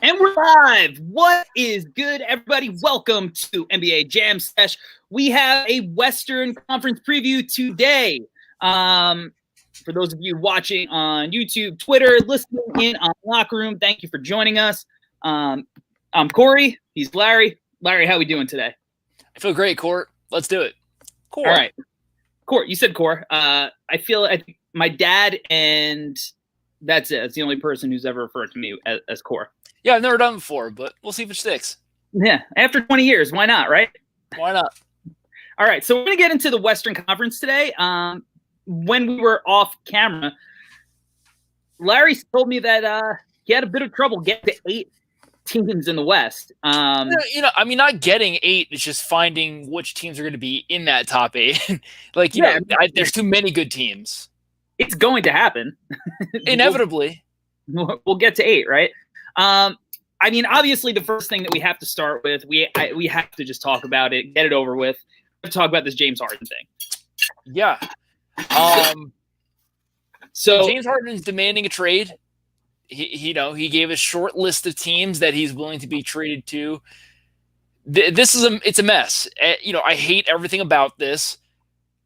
And we're live. What is good, everybody? Welcome to NBA Jam Sesh. We have a Western Conference preview today. For those of you watching on YouTube, Twitter, listening in on Locker Room, thank you for joining us. I'm Corey. He's Larry. Larry, how are we doing today? I feel great, Court. Let's do it. Court. All right. Court, you said Court. I think my dad and that's it. It's the only person who's ever referred to me as Court. Yeah, I've never done it before, but we'll see if it sticks. Yeah, after 20 years, why not, right? Why not? All right, so we're going to get into the Western Conference today. When we were off camera, Larry told me that he had a bit of trouble getting to 8 teams in the West. Not getting 8, it's just finding which teams are going to be in that top 8. There's too many good teams. It's going to happen. Inevitably. We'll get to 8, right? Obviously, the first thing that we have to start with, we have to just talk about it, get it over with. We have to talk about this James Harden thing. Yeah. So James Harden is demanding a trade. He gave a short list of teams that he's willing to be traded to. It's a mess. I hate everything about this.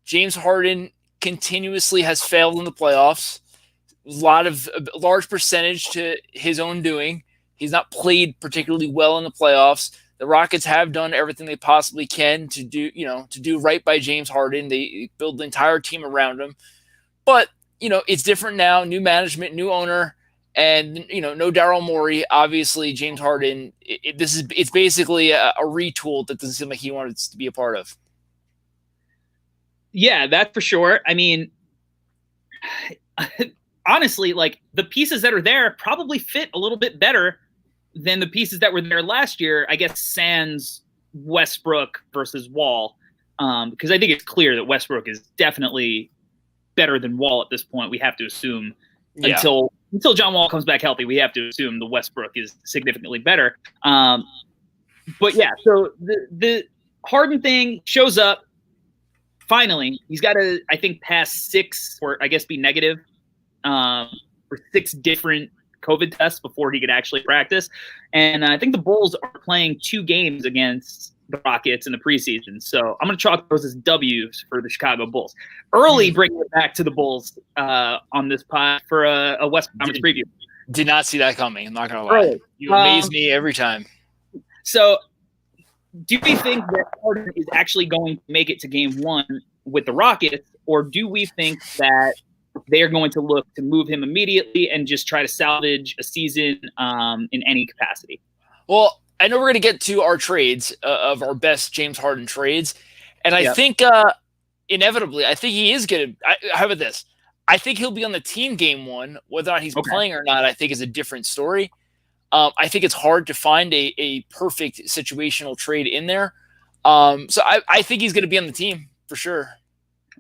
James Harden continuously has failed in the playoffs. A large percentage to his own doing. He's not played particularly well in the playoffs. The Rockets have done everything they possibly can to do right by James Harden. They build the entire team around him. But, it's different now. New management, new owner, and, no Daryl Morey. Obviously, James Harden, it's basically a retool that doesn't seem like he wanted to be a part of. Yeah, that's for sure. Honestly, the pieces that are there probably fit a little bit better than the pieces that were there last year. I guess sans Westbrook versus Wall, because I think it's clear that Westbrook is definitely better than Wall at this point. We have to assume until John Wall comes back healthy, we have to assume the Westbrook is significantly better. But yeah, so the Harden thing shows up. Finally, he's got to, I think, pass 6 or I guess be negative for 6 different COVID tests before he could actually practice. And I think the Bulls are playing 2 games against the Rockets in the preseason. So I'm going to chalk those as W's for the Chicago Bulls. Early bringing it back to the Bulls on this pod for a West Conference preview. Did not see that coming. I'm not going to lie. Early. You amaze me every time. So do we think that Harden is actually going to make it to game 1 with the Rockets, or do we think that they're going to look to move him immediately and just try to salvage a season in any capacity? Well, I know we're going to get to our trades of our best James Harden trades. And I think inevitably, I think he is going to – how about this? I think he'll be on the team game 1. Whether or not he's playing or not, I think is a different story. I think it's hard to find a perfect situational trade in there. So I think he's going to be on the team for sure.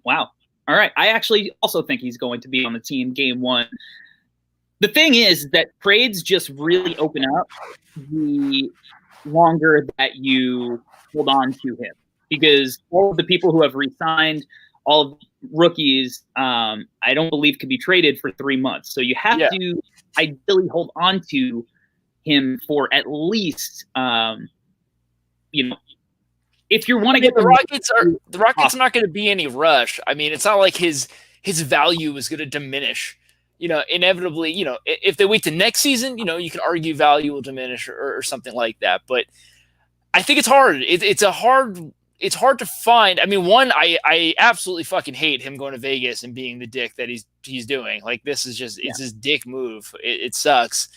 Wow. All right. I actually also think he's going to be on the team game 1. The thing is that trades just really open up the longer that you hold on to him, because all of the people who have re-signed, all of the rookies, I don't believe could be traded for 3 months. So you have to ideally hold on to him for at least, if you want to get the Rockets are not going to be any rush. It's not like his value is going to diminish. Inevitably, if they wait to next season, you can argue value will diminish or something like that. But I think it's hard. It's hard to find. I absolutely fucking hate him going to Vegas and being the dick that he's doing. This is just it's his dick move. It sucks.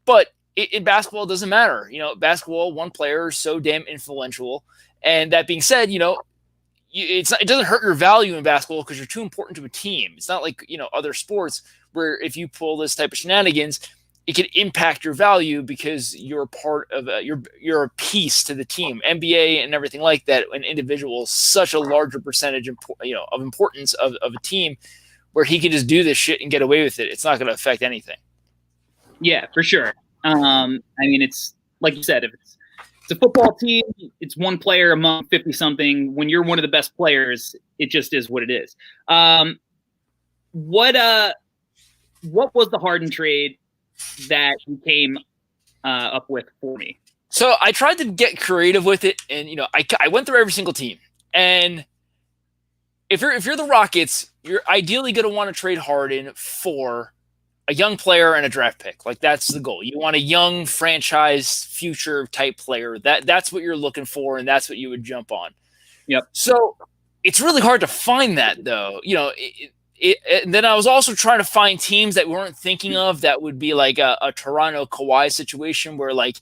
But in basketball, it doesn't matter. Basketball, one player is so damn influential. And that being said, it doesn't hurt your value in basketball because you're too important to a team. It's not like, other sports where if you pull this type of shenanigans, it can impact your value because you're a part of you're a piece to the team. NBA and everything like that, an individual is such a larger percentage of importance of a team where he can just do this shit and get away with it. It's not going to affect anything. Yeah, for sure. It's like you said, if it's a football team, it's one player among 50-something. When you're one of the best players, it just is what it is. What was the Harden trade that became up with for me. So I tried to get creative with it, and I went through every single team. And if you're the Rockets, you're ideally going to want to trade Harden for a young player and a draft pick. Like, that's the goal. You want a young franchise future type player. That's what you're looking for, and that's what you would jump on. Yep. So it's really hard to find that, though. And then I was also trying to find teams that we weren't thinking of that would be like a Toronto Kawhi situation where, like,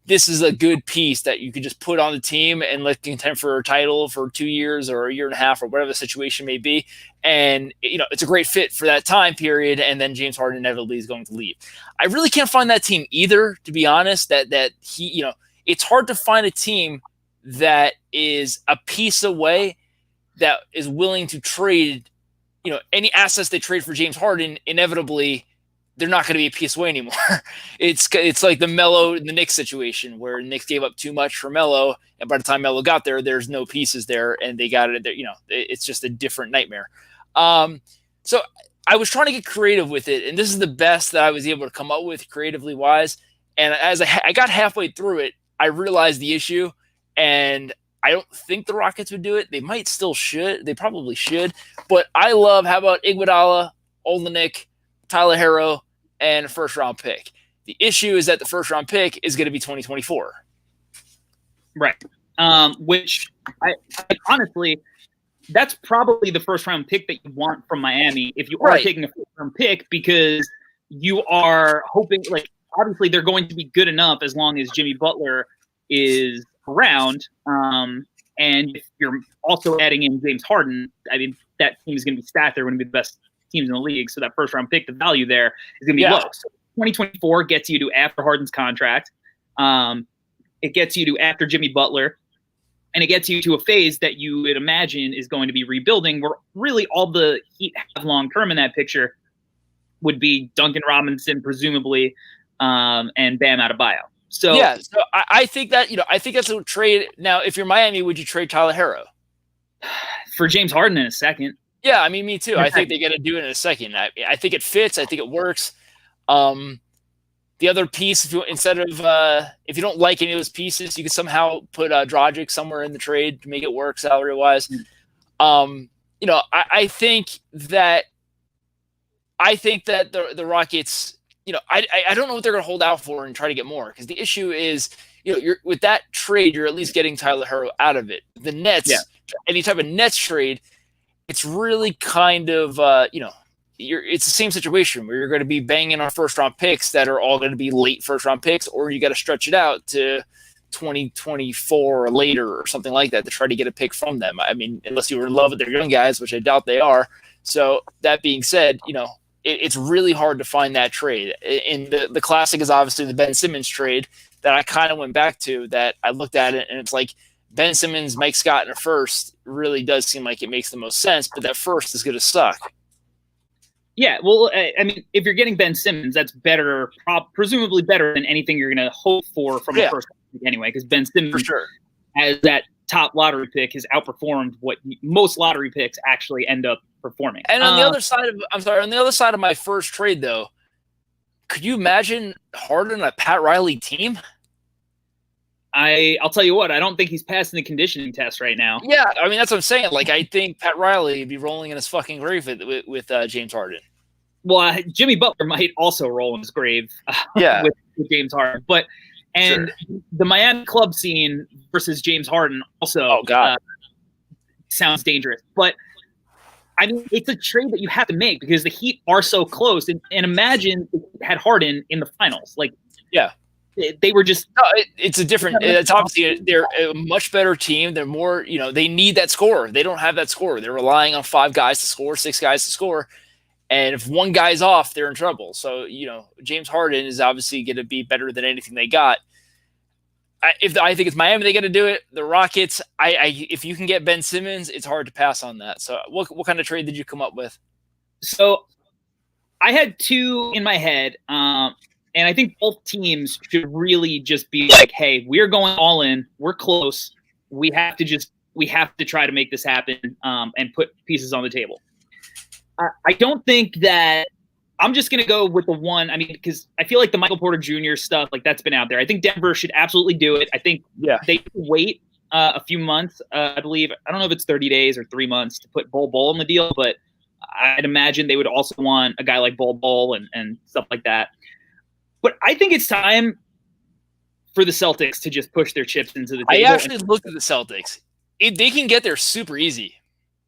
this is a good piece that you could just put on the team and let contend for a title for 2 years or a year and a half or whatever the situation may be. And, it's a great fit for that time period. And then James Harden inevitably is going to leave. I really can't find that team either, to be honest, that he, it's hard to find a team that is a piece away that is willing to trade, any assets they trade for James Harden. Inevitably, they're not going to be a piece away anymore. It's like the Knicks situation where Knicks gave up too much for Melo, and by the time Melo got there, there's no pieces there, and they got it there. It's just a different nightmare. So I was trying to get creative with it, and this is the best that I was able to come up with creatively wise. And as I got halfway through it, I realized the issue, and I don't think the Rockets would do it. They might still should. They probably should. But I love, how about Iguodala, Olenek, Tyler Herro, and a first-round pick. The issue is that the first-round pick is going to be 2024. Right. Which, I honestly, that's probably the first-round pick that you want from Miami if you are taking a first-round pick, because you are hoping, like, obviously they're going to be good enough as long as Jimmy Butler is around. And if you're also adding in James Harden, I mean, that team is going to be stacked. They're going to be the best teams in the league. So that first round pick, the value there is going to be low. So 2024 gets you to after Harden's contract. It gets you to after Jimmy Butler, and it gets you to a phase that you would imagine is going to be rebuilding, where really all the Heat have long-term in that picture would be Duncan Robinson, presumably, and Bam Adebayo. So yeah, so I think that, I think that's a trade. Now, if you're Miami, would you trade Tyler Herro for James Harden in a second? Yeah, I mean, me too. I think they got to do it in a second. I think it fits. I think it works. The other piece, if you don't like any of those pieces, you can somehow put Dragic somewhere in the trade to make it work salary wise. I think that the Rockets, I don't know what they're going to hold out for and try to get more, because the issue is, you're with that trade, you're at least getting Tyler Herro out of it. The Nets, any type of Nets trade, it's really kind of, it's the same situation where you're going to be banging on first round picks that are all going to be late first round picks, or you got to stretch it out to 2024 or later or something like that to try to get a pick from them. I mean, unless you were in love with their young guys, which I doubt they are. So that being said, it's really hard to find that trade. And the classic is obviously the Ben Simmons trade that I kind of went back to, that I looked at it and it's like, Ben Simmons, Mike Scott in a first really does seem like it makes the most sense, but that first is going to suck. Yeah, well, I mean, if you're getting Ben Simmons, that's better, presumably better than anything you're going to hope for from a first pick anyway, because Ben Simmons, for sure, as that top lottery pick, has outperformed what most lottery picks actually end up performing. And on the other side of my first trade, though, could you imagine Harden a Pat Riley team? I'll tell you what, I don't think he's passing the conditioning test right now. Yeah, I mean, that's what I'm saying. Like, I think Pat Riley would be rolling in his fucking grave with James Harden. Well, Jimmy Butler might also roll in his grave with James Harden. But the Miami club scene versus James Harden also sounds dangerous. But, I mean, it's a trade that you have to make because the Heat are so close. And imagine if you had Harden in the finals. Like, they were just. No, it's a different. It's obviously they're a much better team. They're more. They need that score. They don't have that score. They're relying on 5 guys to score, 6 guys to score, and if one guy's off, they're in trouble. So James Harden is obviously going to be better than anything they got. I think it's Miami, they got to do it. The Rockets, if you can get Ben Simmons, it's hard to pass on that. So what kind of trade did you come up with? So I had 2 in my head. And I think both teams should really just be like, hey, we're going all in. We're close. We have to try to make this happen and put pieces on the table. I don't think that I'm just going to go with the one. I mean, because I feel like the Michael Porter Jr. stuff, like that's been out there. I think Denver should absolutely do it. I think they should wait a few months. I believe, I don't know if it's 30 days or 3 months to put Bol in the deal, but I'd imagine they would also want a guy like Bol and stuff like that. But I think it's time for the Celtics to just push their chips into the table. I actually looked at the Celtics. They can get there super easy.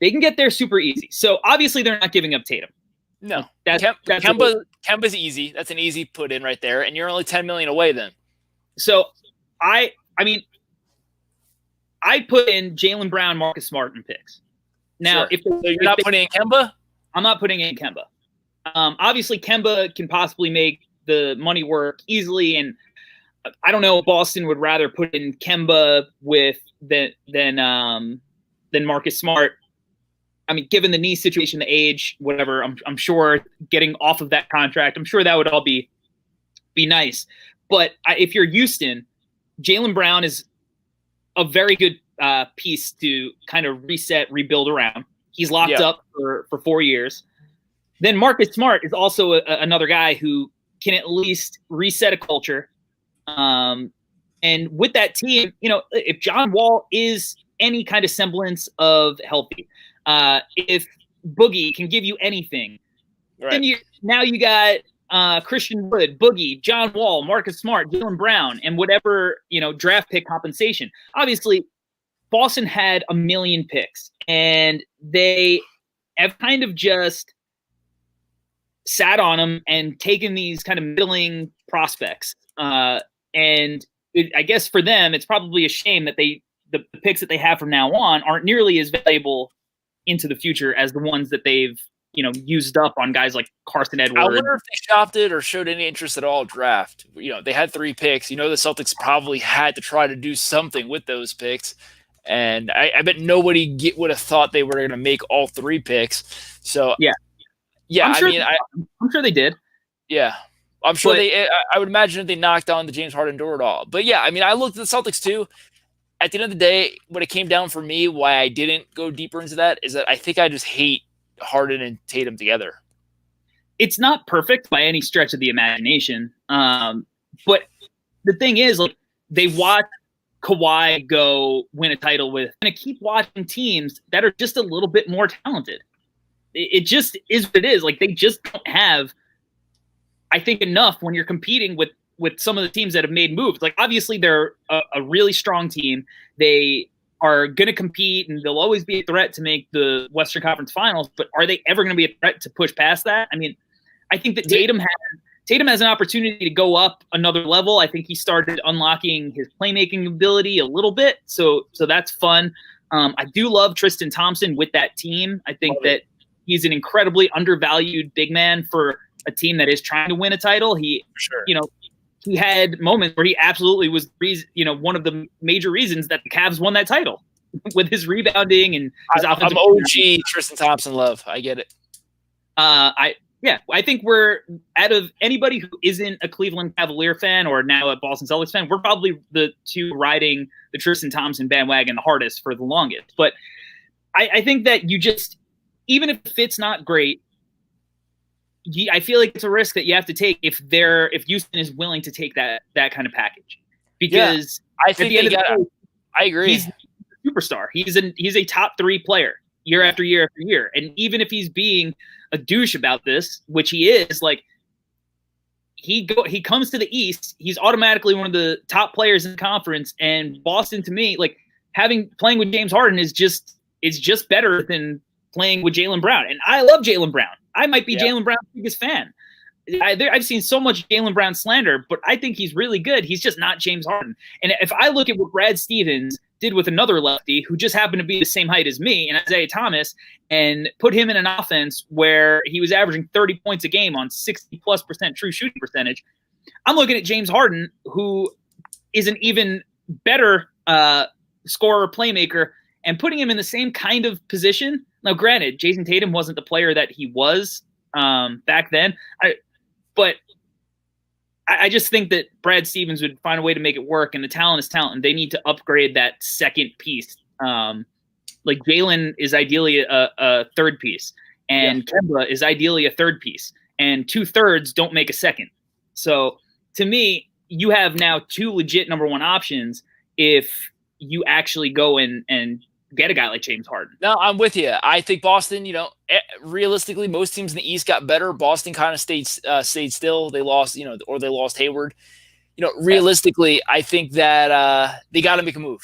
They can get there super easy. So obviously they're not giving up Tatum. No, Kemba's easy. That's an easy put in right there, and you're only $10 million away then. So I mean, I put in Jaylen Brown, Marcus Smart in picks. Now, sure. So you're not putting in Kemba? I'm not putting in Kemba. Obviously, Kemba can possibly make the money work easily, and I don't know if Boston would rather put in Kemba than Marcus Smart. I mean, given the knee situation, the age, whatever, I'm sure getting off of that contract, I'm sure that would all be nice. But if you're Houston, Jaylen Brown is a very good piece to kind of reset, rebuild around. He's locked up for 4 years. Then Marcus Smart is also another guy who can at least reset a culture. And with that team, if John Wall is any kind of semblance of healthy, if Boogie can give you anything, then you got Christian Wood, Boogie, John Wall, Marcus Smart, Jaylen Brown, and whatever, draft pick compensation. Obviously, Boston had a million picks, and they have kind of just sat on them and taken these kind of middling prospects. I guess for them, it's probably a shame that the picks that they have from now on aren't nearly as valuable into the future as the ones that they've, used up on guys like Carson Edwards. I wonder if they shopped it or showed any interest at all draft. They had 3 picks. The Celtics probably had to try to do something with those picks. And I bet nobody would have thought they were going to make all 3 picks. So, yeah. I'm sure they did. Yeah. I'm sure I would imagine if they knocked on the James Harden door at all. But, yeah, I mean, I looked at the Celtics too. At the end of the day, what it came down for me, why I didn't go deeper into that, is that I think I just hate Harden and Tatum together. It's not perfect by any stretch of the imagination. But the thing is, like, they watch Kawhi go win a title with, and keep watching teams that are just a little bit more talented. It just is what it is. Like, they just don't have, I think, enough when you're competing with some of the teams that have made moves. Like, obviously they're a really strong team. They are going to compete, and they'll always be a threat to make the Western Conference Finals. But are they ever going to be a threat to push past that? I mean, I think that Tatum has an opportunity to go up another level. I think he started unlocking his playmaking ability a little bit, so that's fun. I do love Tristan Thompson with that team. I think that he's an incredibly undervalued big man for a team that is trying to win a title. He had moments where he absolutely was, one of the major reasons that the Cavs won that title with his rebounding and his offensive. I'm OG Tristan Thompson love. I get it. I think we're, out of anybody who isn't a Cleveland Cavalier fan or now a Boston Celtics fan, we're probably the two riding the Tristan Thompson bandwagon the hardest for the longest. But I think that you just, even if the fit's not great, I feel like it's a risk that you have to take if Houston is willing to take that kind of package, because I think I agree. He's a superstar. He's a top 3 player year after year after year, and even if he's being a douche about this, which he is, like, he comes to the East, he's automatically one of the top players in the conference, and Boston, to me, like, playing with James Harden is just better than playing with Jaylen Brown, and I love Jaylen Brown. I might be Jaylen Brown's biggest fan. I've seen so much Jaylen Brown slander, but I think he's really good. He's just not James Harden. And if I look at what Brad Stevens did with another lefty who just happened to be the same height as me, and Isaiah Thomas, and put him in an offense where he was averaging 30 points a game on 60+% true shooting percentage, I'm looking at James Harden, who is an even better scorer, playmaker, and putting him in the same kind of position. Now, granted, Jason Tatum wasn't the player that he was back then, but I just think that Brad Stevens would find a way to make it work, and the talent is talent, and they need to upgrade that second piece. Like, Jaylen is ideally a third piece, and Kemba is ideally a third piece. and 2/3 don't make a second. So to me, you have now 2 legit number 1 options if you actually go and get a guy like James Harden. No, I'm with you. I think Boston, realistically, most teams in the East got better. Boston kind of stayed still. They lost, or they lost Hayward. Realistically, I think that they got to make a move.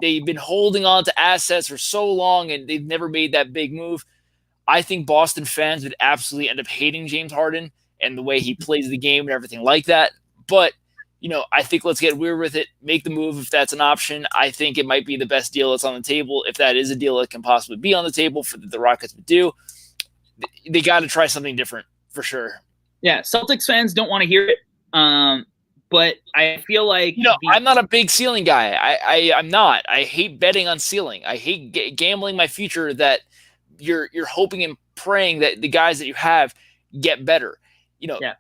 They've been holding on to assets for so long, and they've never made that big move. I think Boston fans would absolutely end up hating James Harden and the way he plays the game and everything like that. But, I think let's get weird with it. Make the move if that's an option. I think it might be the best deal that's on the table. If that is a deal that can possibly be on the table for the Rockets to do, they got to try something different for sure. Yeah, Celtics fans don't want to hear it. But I feel like I'm not a big ceiling guy. I'm not. I hate betting on ceiling. I hate gambling my future that you're hoping and praying that the guys that you have get better.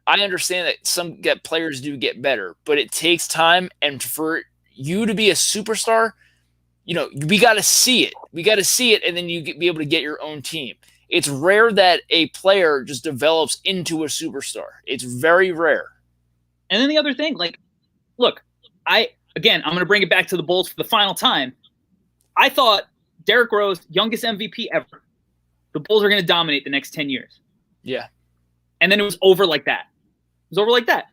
I understand that some players do get better, but it takes time. And for you to be a superstar, we got to see it. We got to see it, and then you be able to get your own team. It's rare that a player just develops into a superstar. It's very rare. And then the other thing, look, I'm going to bring it back to the Bulls for the final time. I thought Derrick Rose, youngest MVP ever. The Bulls are going to dominate the next 10 years. Yeah. And then it was over like that.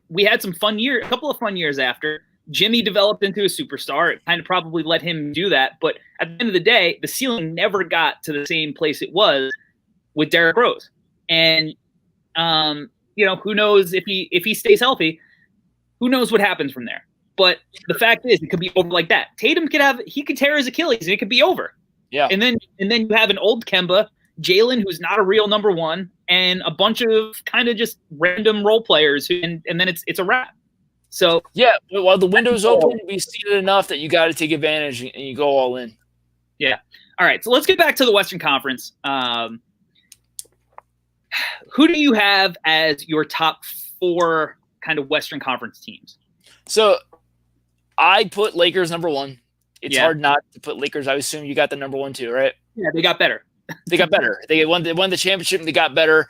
We had a couple of fun years after. Jimmy developed into a superstar. It kind of probably let him do that. But at the end of the day, the ceiling never got to the same place it was with Derrick Rose. And, who knows if he stays healthy. Who knows what happens from there? But the fact is, it could be over like that. Tatum could tear his Achilles and it could be over. Yeah. And then you have an old Kemba, Jalen, who's not a real number 1, and a bunch of kind of just random role players, and then it's a wrap. So yeah, while the window's open, we've seen it enough that you got to take advantage and you go all in. Yeah. All right. So let's get back to the Western Conference. Who do you have as your top 4 kind of Western Conference teams? So I put Lakers number 1. It's hard not to put Lakers. I assume you got the number 1 too, right? Yeah, they got better. They got better. They won the championship and they got better.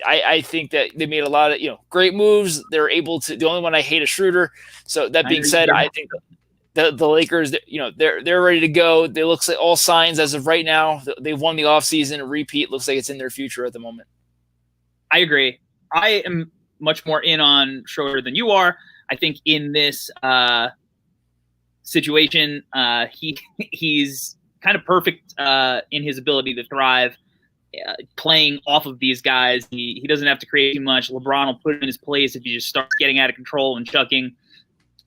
I think that they made a lot of, great moves. They're able to. The only one I hate is Schroeder. So that being said, I think the Lakers, they're ready to go. They looks like all signs as of right now. They've won the offseason. A repeat looks like it's in their future at the moment. I agree. I am much more in on Schroeder than you are. I think in this situation, he's kind of perfect in his ability to thrive, playing off of these guys. He doesn't have to create too much. LeBron will put him in his place if he just starts getting out of control and chucking.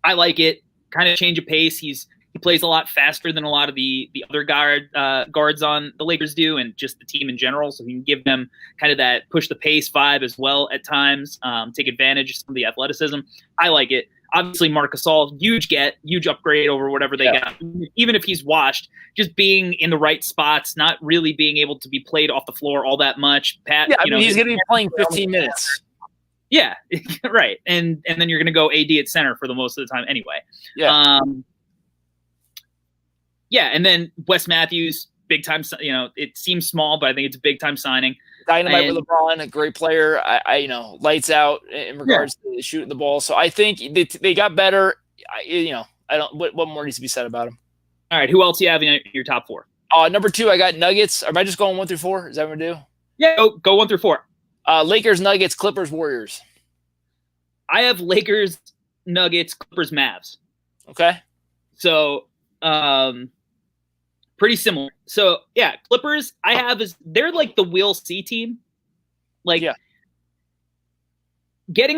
I like it. Kind of change of pace. He plays a lot faster than a lot of the other guards on the Lakers do, and just the team in general. So he can give them kind of that push the pace vibe as well at times, take advantage of some of the athleticism. I like it. Obviously, Marc Gasol, huge upgrade over whatever they got. Even if he's washed, just being in the right spots, not really being able to be played off the floor all that much. Pat, he's going to be playing 15 minutes. Yeah, right. And then you're going to go AD at center for the most of the time anyway. Yeah. And then Wes Matthews, big time. It seems small, but I think it's a big time signing. Dynamite with LeBron, a great player. I lights out in regards to shooting the ball. So I think they got better. I don't. What more needs to be said about him? All right, who else do you have in your top 4? Number 2, I got Nuggets. Am I just going 1 through 4? Is that what we do? Yeah, go 1 through 4. Lakers, Nuggets, Clippers, Warriors. I have Lakers, Nuggets, Clippers, Mavs. Okay. So, pretty similar. So, yeah, Clippers, they're like the Will C team. Getting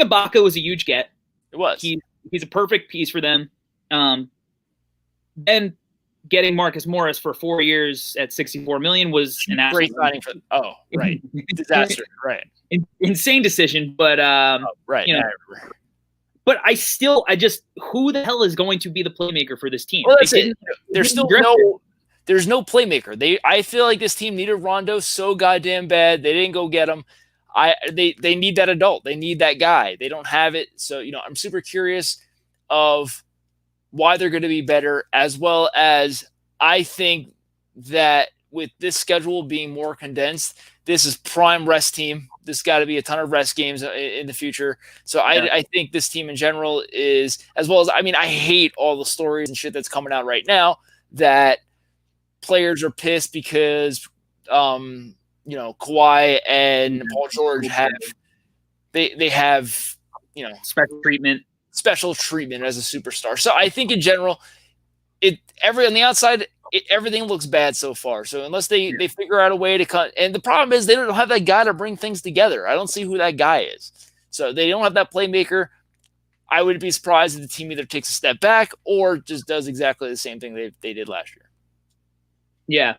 Ibaka was a huge get. It was. He's a perfect piece for them. Then getting Marcus Morris for 4 years at $64 million was an great signing for. Oh, right. Disaster. Right. Insane decision, but right. But who the hell is going to be the playmaker for this team? Well, there's no playmaker. I feel like this team needed Rondo so goddamn bad. They didn't go get him. They need that adult. They need that guy. They don't have it. So, I'm super curious of why they're going to be better, as well as I think that with this schedule being more condensed, this is prime rest team. This got to be a ton of rest games in the future. So I think this team in general is, as well as, I mean, I hate all the stories and shit that's coming out right now that players are pissed because, Kawhi and Paul George have special treatment as a superstar. So I think in general, on the outside, everything looks bad so far. So unless they figure out a way to cut, and the problem is they don't have that guy to bring things together. I don't see who that guy is. So they don't have that playmaker. I would be surprised if the team either takes a step back or just does exactly the same thing they did last year. Yeah.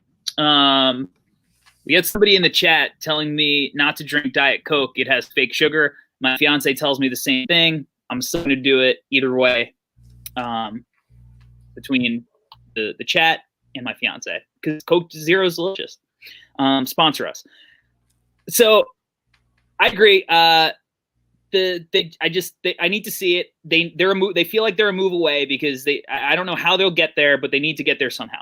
We had somebody in the chat telling me not to drink Diet Coke. It has fake sugar. My fiance tells me the same thing. I'm still going to do it either way. Between the chat and my fiance, because Coke Zero is delicious. Sponsor us. So I agree. I need to see it. They feel like they're a move away because I don't know how they'll get there, but they need to get there somehow.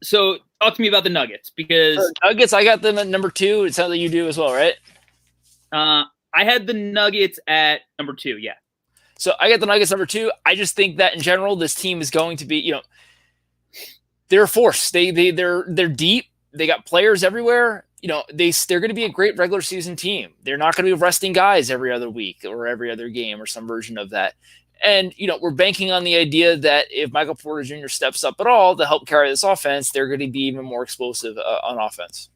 So talk to me about the Nuggets, because Nuggets, I got them at number 2. It sounds like you do as well, right? I had the Nuggets at number 2. Yeah. So I got the Nuggets number 2. I just think that in general, this team is going to be, they're a force. They're deep. They got players everywhere. They're going to be a great regular season team. They're not going to be resting guys every other week or every other game or some version of that. And, we're banking on the idea that if Michael Porter Jr. steps up at all to help carry this offense, they're going to be even more explosive on offense.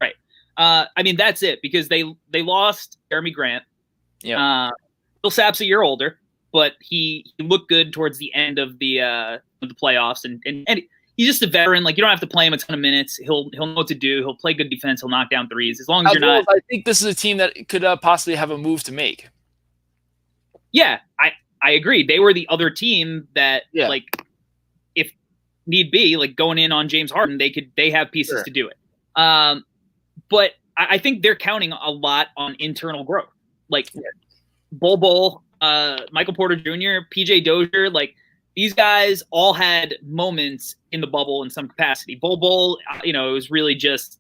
Right. That's it, because they lost Jeremy Grant. Yeah. Millsap's a year older, but he looked good towards the end of the playoffs, and he's just a veteran. Like, you don't have to play him a ton of minutes. He'll know what to do. He'll play good defense. He'll knock down threes as long as you're not. I think this is a team that could possibly have a move to make. Yeah, I agree. They were the other team that, like, if need be, like going in on James Harden, they have pieces to do it. But I think they're counting a lot on internal growth, like Bol, Michael Porter Jr., PJ Dozier. Like, these guys all had moments in the bubble in some capacity. Bol, it was really just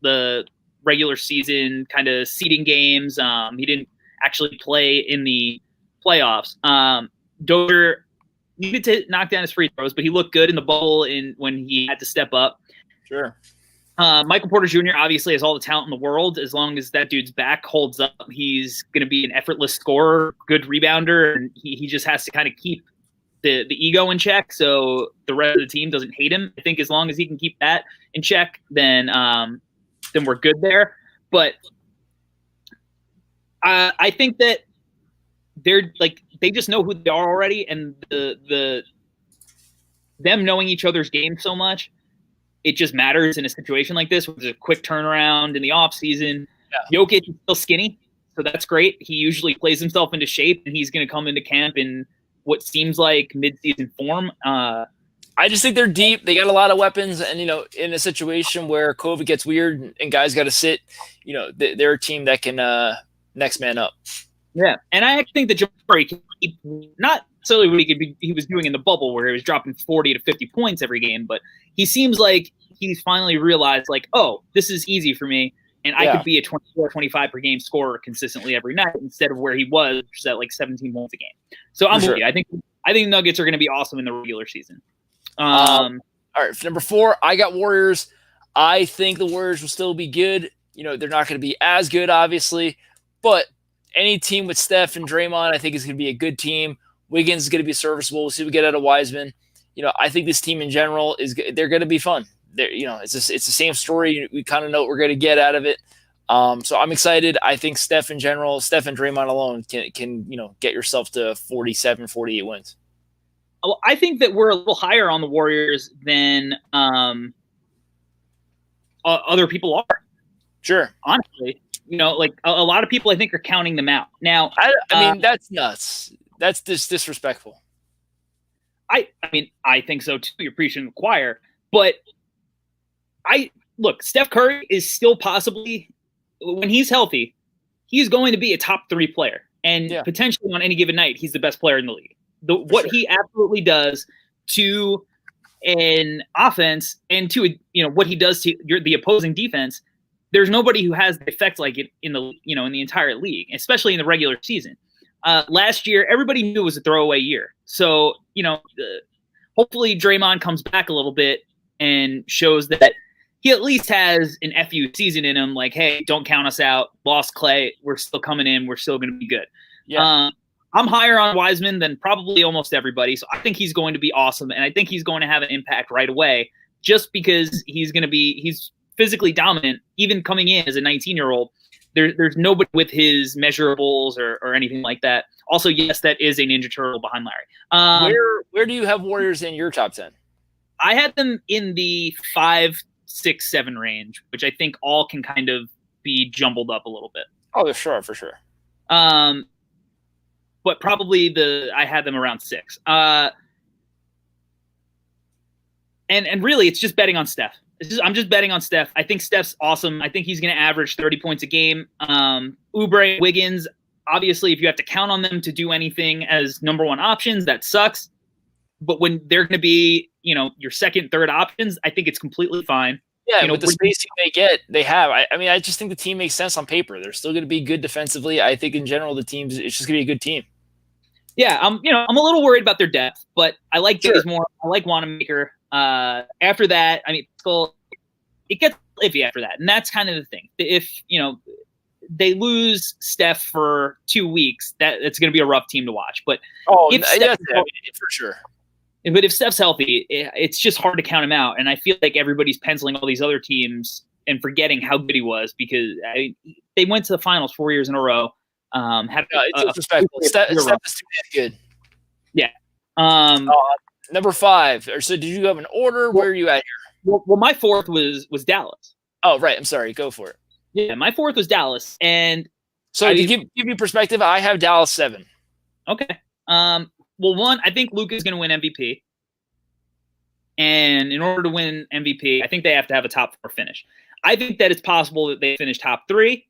the regular season kind of seeding games. He didn't actually play in the playoffs. Dozier needed to knock down his free throws, but he looked good in the bubble when he had to step up. Sure. Michael Porter Jr. obviously has all the talent in the world. As long as that dude's back holds up, he's going to be an effortless scorer, good rebounder, and he just has to kind of keep the ego in check so the rest of the team doesn't hate him. I think as long as he can keep that in check, then we're good there. But I think that they just know who they are already, and them knowing each other's game so much, it just matters in a situation like this, with a quick turnaround in the offseason. Yeah. Jokic is still skinny, so that's great. He usually plays himself into shape, and he's going to come into camp in what seems like mid-season form. I just think they're deep. They got a lot of weapons, and in a situation where COVID gets weird and guys got to sit, they're a team that can next man up. Yeah, and I actually think that Jabari can keep, not necessarily what he was doing in the bubble where he was dropping 40 to 50 points every game, but he seems like he's finally realized, like, oh, this is easy for me, and I could be a 24, 25 per game scorer consistently every night instead of where he was, which is at like 17 points a game. So I'm with you. I think Nuggets are going to be awesome in the regular season. All right, for number 4, I got Warriors. I think the Warriors will still be good. They're not going to be as good, obviously, but any team with Steph and Draymond, I think, is going to be a good team. Wiggins is going to be serviceable. We'll see what we get out of Wiseman. I think this team in general they're going to be fun. It's the same story. We kind of know what we're going to get out of it. So I'm excited. I think Steph and Draymond alone can get yourself to 47, 48 wins. Well, I think that we're a little higher on the Warriors than other people are. Sure. Honestly. Like a lot of people, I think, are counting them out. Now, I mean, that's nuts. That's disrespectful. I think so too. You're preaching to the choir, but Steph Curry is still possibly, when he's healthy, he's going to be a top 3 player, and potentially on any given night, he's the best player in the league. What he absolutely does to an offense and to what he does to the opposing defense there's nobody who has the effect like it in the in the entire league, especially in the regular season. Last year, everybody knew it was a throwaway year. So, hopefully Draymond comes back a little bit and shows that he at least has an FU season in him. Like, hey, don't count us out. Lost Clay. We're still coming in. We're still going to be good. Yeah. I'm higher on Wiseman than probably almost everybody. So I think he's going to be awesome. And I think he's going to have an impact right away just because he's physically dominant, even coming in as a 19-year-old. There's nobody with his measurables or anything like that. Also, yes, that is a Ninja Turtle behind Larry. Where do you have Warriors in your top 10? I had them in the 5, 6, 7 range, which I think all can kind of be jumbled up a little bit. Oh, sure, for sure. But probably I had them around 6. And really, it's just betting on Steph. I'm just betting on Steph. I think Steph's awesome. I think he's going to average 30 points a game. Oubre, Wiggins, obviously, if you have to count on them to do anything as number one options, that sucks. But when they're going to be, your second, third options, I think it's completely fine. Yeah, with the spacing they have. I mean, I just think the team makes sense on paper. They're still going to be good defensively. I think in general, it's just going to be a good team. Yeah, I'm a little worried about their depth, but I like Bazemore. I like Wanamaker. After that, I mean, it gets iffy after that, and that's kind of the thing. If they lose Steph for 2 weeks, it's going to be a rough team to watch. But for sure. But if Steph's healthy, it's just hard to count him out. And I feel like everybody's penciling all these other teams and forgetting how good he was because they went to the finals 4 years in a row. It's disrespectful. Steph is too good. Yeah. Number 5. So did you have an order? Where are you at here? Well, my 4th was Dallas. Oh, right. I'm sorry. Go for it. Yeah, my 4th was Dallas. And so to give you perspective, I have Dallas 7. Okay. Well, one, I think Luka's going to win MVP. And in order to win MVP, I think they have to have a top 4 finish. I think that it's possible that they finish top 3.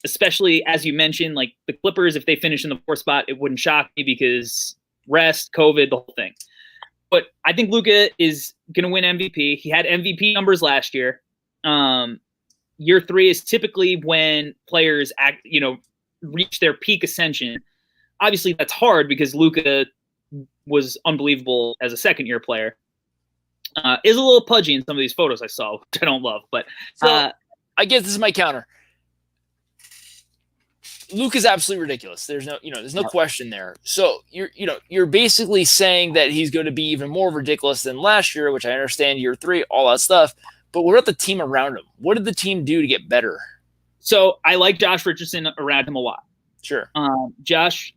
Especially, as you mentioned, like the Clippers, if they finish in the 4th spot, it wouldn't shock me because rest, COVID, the whole thing. But I think Luka is going to win MVP. He had MVP numbers last year. Year 3 is typically when players reach their peak ascension. Obviously, that's hard because Luka was unbelievable as a second-year player. Is a little pudgy in some of these photos I saw, which I don't love. But I guess this is my counter. Luka's absolutely ridiculous. There's no question there. So you're basically saying that he's going to be even more ridiculous than last year, which I understand year 3, all that stuff. But what about the team around him? What did the team do to get better? So I like Josh Richardson around him a lot. Sure. Josh.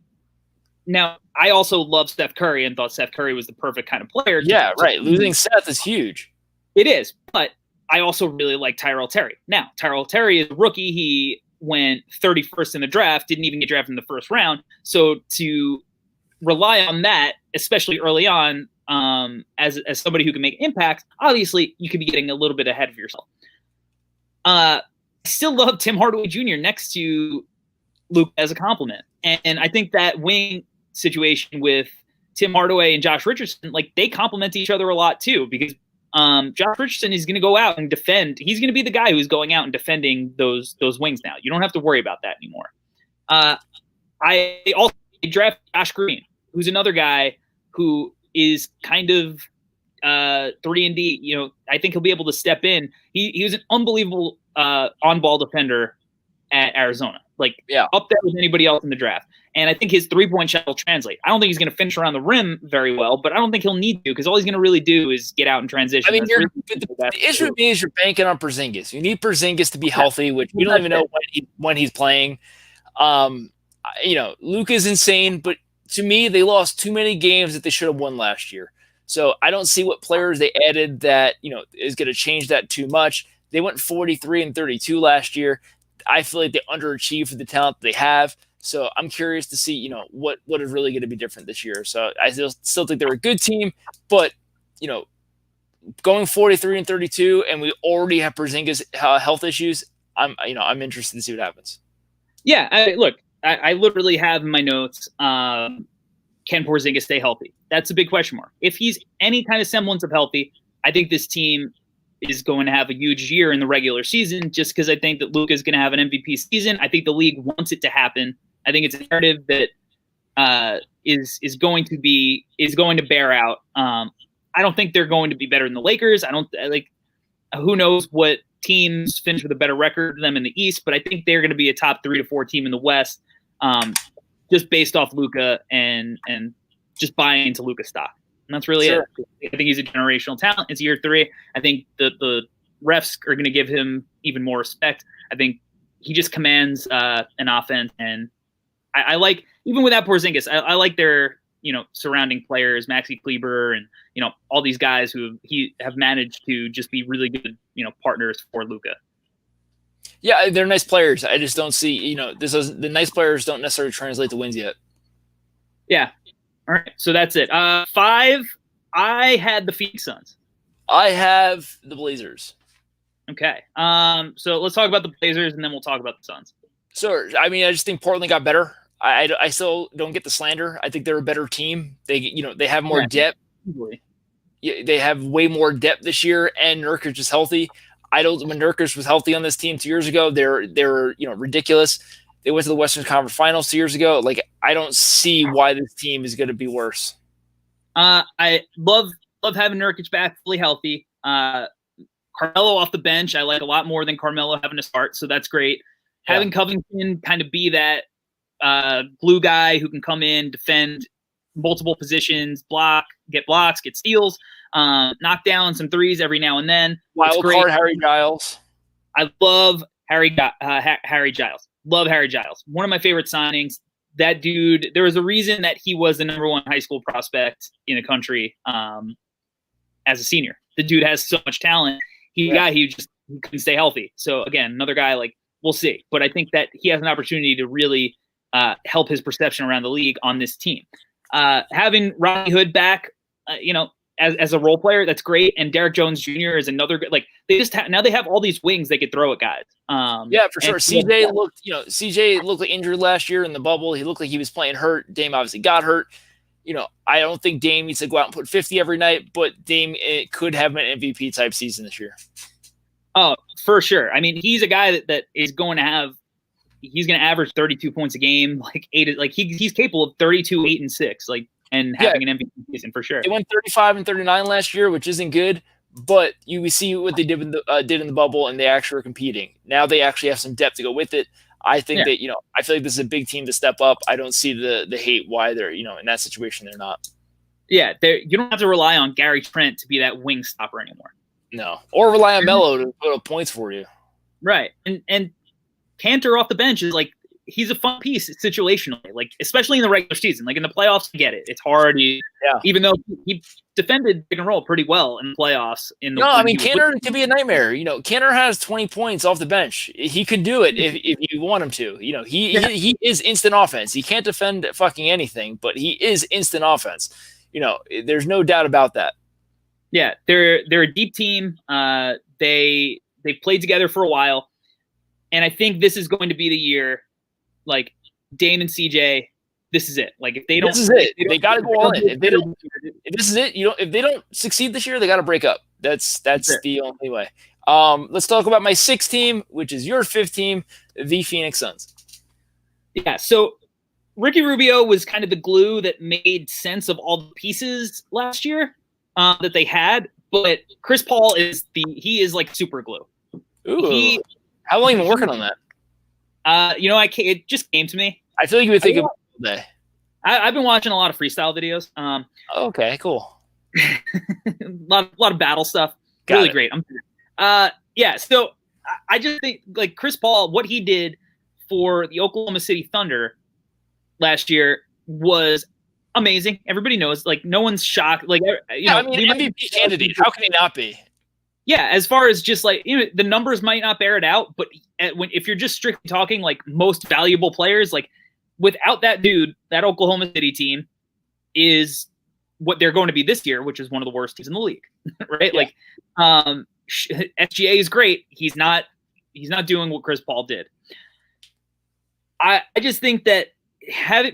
Now, I also love Steph Curry and thought Steph Curry was the perfect kind of player. Yeah, right. Losing Steph is huge. It is. But I also really like Tyrell Terry. Now, Tyrell Terry is a rookie. He went 31st in the draft, didn't even get drafted in the first round. So to rely on that, especially early on, as somebody who can make impact, obviously you could be getting a little bit ahead of yourself. I still love Tim Hardaway Jr. next to Luke as a compliment. And I think that wing situation with Tim Hardaway and Josh Richardson, like they complement each other a lot too, because Josh Richardson is going to go out and defend. He's going to be the guy who's going out and defending those wings now. You don't have to worry about that anymore. I also drafted Josh Green, who's another guy who is kind of 3-and-D. I think he'll be able to step in. He was an unbelievable on-ball defender at Arizona, up there with anybody else in the draft. And I think his 3-point shot will translate. I don't think he's going to finish around the rim very well, but I don't think he'll need to because all he's going to really do is get out and transition. I mean, the issue with me is you're banking on Porzingis. You need Porzingis to be healthy, which we don't even know when he's playing. Luka's insane, but to me, they lost too many games that they should have won last year. So I don't see what players they added that is going to change that too much. They went 43-32 last year. I feel like they underachieved for the talent they have. So I'm curious to see, what is really going to be different this year. So I still think they're a good team, but going 43-32, and we already have Porzingis health issues. I'm interested to see what happens. Yeah, I literally have in my notes. Can Porzingis stay healthy? That's a big question mark. If he's any kind of semblance of healthy, I think this team is going to have a huge year in the regular season, just because I think that Luka is going to have an MVP season. I think the league wants it to happen. I think it's a narrative that is going to bear out. I don't think they're going to be better than the Lakers. I don't like. Who knows what teams finish with a better record than them in the East, but I think they're going to be a top 3 to 4 team in the West, just based off Luka and just buying into Luka stock. And that's really it. I think he's a generational talent. It's year 3. I think the refs are going to give him even more respect. I think he just commands an offense, and I like, even without Porzingis, I like their surrounding players, Maxi Kleber, and all these guys who have managed to just be really good partners for Luka. Yeah, they're nice players. I just don't see the nice players don't necessarily translate to wins yet. Yeah. All right, so that's it. 5, I had the Phoenix Suns. I have the Blazers. Okay. So let's talk about the Blazers, and then we'll talk about the Suns. So, I mean, I just think Portland got better. I still don't get the slander. I think they're a better team. They have more depth. They have way more depth this year, and Nurkic is healthy. When Nurkic was healthy on this team 2 years ago, they were ridiculous. They went to the Western Conference Finals 2 years ago. Like, I don't see why this team is going to be worse. I love having Nurkic back fully healthy. Carmelo off the bench, I like a lot more than Carmelo having to start, so that's great. Yeah. Having Covington kind of be that glue guy who can come in, defend multiple positions, get blocks, get steals, knock down some threes every now and then. Wild card Harry Giles. I love Harry Giles. Love Harry Giles. One of my favorite signings. That dude, there was a reason that he was the number 1 high school prospect in the country as a senior. The dude has so much talent. He couldn't stay healthy. So again, another guy, like, we'll see. But I think that he has an opportunity to really help his perception around the league on this team. Having Rodney Hood back, as a role player, that's great. And Derek Jones Jr. is another good. Like, they just now they have all these wings they could throw at guys. Yeah, for sure. CJ looked like injured last year in the bubble. He looked like he was playing hurt. Dame obviously got hurt. I don't think Dame needs to go out and put 50 every night, but Dame could have an MVP type season this year. Oh, for sure. I mean, he's a guy that is going to have. He's going to average 32 points a game, he's capable of 32, 8, and 6, and having an MVP season for sure. They went 35 and 39 last year, which isn't good, but you see what they did in the bubble, and they actually are competing. Now they actually have some depth to go with it. I think that I feel like this is a big team to step up. I don't see the hate why they're in that situation. They're not. Yeah, you don't have to rely on Gary Trent to be that wing stopper anymore. No, or rely on Melo to put up points for you. Right, and Cantor off the bench is he's a fun piece situationally, especially in the regular season. In the playoffs, I get it. It's hard. Even though he defended pick and roll pretty well in the playoffs. Cantor can be a nightmare. Cantor has 20 points off the bench. He can do it if you want him to. He is instant offense. He can't defend fucking anything, but he is instant offense. There's no doubt about that. Yeah, they're a deep team. They've played together for a while. And I think this is going to be the year, Dame and CJ. This is it. If they don't, this is it. They got to go all in. If this is it. If they don't succeed this year, they got to break up. That's the only way. Let's talk about my 6th team, which is your 5th team, the Phoenix Suns. Yeah. So Ricky Rubio was kind of the glue that made sense of all the pieces last year that they had, but Chris Paul is super glue. Ooh. How long have you been working on that? It just came to me. I feel like you would think of it all day. I've been watching a lot of freestyle videos. Okay, cool. a lot of battle stuff. Really great. So I just think Chris Paul, what he did for the Oklahoma City Thunder last year was amazing. Everybody knows. No one's shocked. MVP candidate. How can he not be? Yeah, as far as just the numbers might not bear it out, but if you're just strictly talking most valuable players, without that dude, that Oklahoma City team is what they're going to be this year, which is one of the worst teams in the league, right? Yeah. SGA is great. He's not doing what Chris Paul did. I just think that